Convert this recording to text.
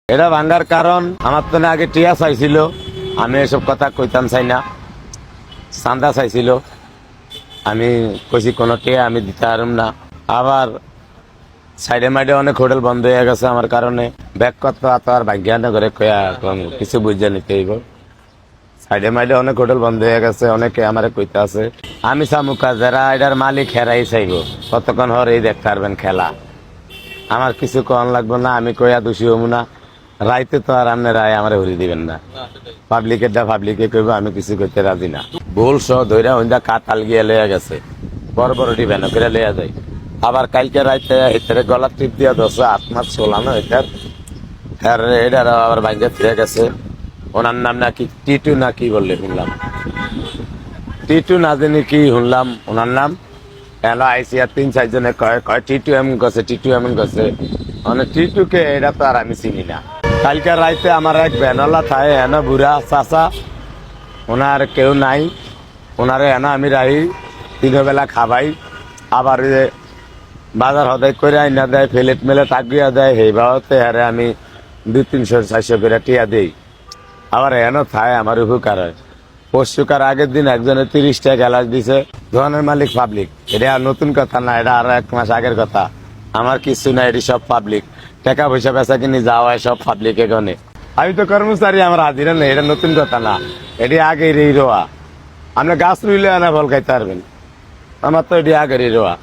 এটা ভাঙ্গার কারণ আমার তো আগে টিয়া চাইছিল, আমি এসব কথা কইতাম চাই না। চান্দা চাইছিল, আমি কইছি কোনো টিয়া আমি দিতে পারম না। আবার সাইডে মাইডে অনেক হোটেল বন্ধ হয়ে গেছে আমার কারণে। ব্যাগ করতে এত আর ভাগ্যা না করে কয়া কিছু বুঝে নিতে হইব। সাইডে মাইডে অনেক হোটেল বন্ধ হয়ে গেছে, অনেকে আমার কইতে আছে। আমি চামুকা যারা এটার মালিক হেরাই চাইব, কতক্ষণ হর এই দেখতে পারবেন খেলা। আমার কিছু কন লাগবে না, আমি কয়া দোষী হবো না। রাইতে তো আর আপনি রায় আমার হরি দিবেন না। পাবলিকের দা পাবলিকে কইব, আমি কিছু করতে রাজি না। ভুল সহ ধৈরা হইন্দা কাতাল গিয়ে লইয়া গেছে, বড় বড় ডিবেন করে লইয়া যায়। আবার কালকে রাইতে এটারে গলা টিপ দিয়া দশ আত্মার চলানো এটার এটার আবার ভাঙ্গে ফিরে গেছে। ওনার নাম নাকি টিটু না কি বললে শুনলাম, টিটু না জানি কি শুনলাম ওনার নাম। এলো আইসিআর 3-4 জনে কয় টিটু এমন গেছে, টিটু এমন গেছে। মানে টিটুকে এটা তো আর আমি চিনি না। কালকে রাইতে আমার এক বেনলা থাকে এনো বুড়া চাচা, ওনার কেউ নাই। ওনারে এনো আমি রাহি 3 বেলা খাবাই। আবার বাজার হদাই করে আইনা দেয়, ফেলেট মেলে টাকিয়া দেয়। সেই ভাবতে হারে আমি 200-300-400 করে টিয়া দিই। আবার এনো থায় আমার উপকার হয়। পরশুকার আগের দিন একজনের 30 টাকা গ্যালাস দিছে। দোকানের মালিক পাবলিক, এটা আর নতুন কথা না, এটা আরো 1 মাস আগের কথা। আমার কিছু না, এটি সব পাবলিক। টাকা পয়সা বেচা কিনি যাওয়া হয় সব পাবলিক। এখানে আমি তো কর্মচারী, আমার হাজিরা নেই, এটা নতুন কথা না। এটি আগের এই রোয়া। আপনি গাছ রুইলে আনা ফল খাইতে পারবেন, আমার তো এটি আগের এই রোয়া।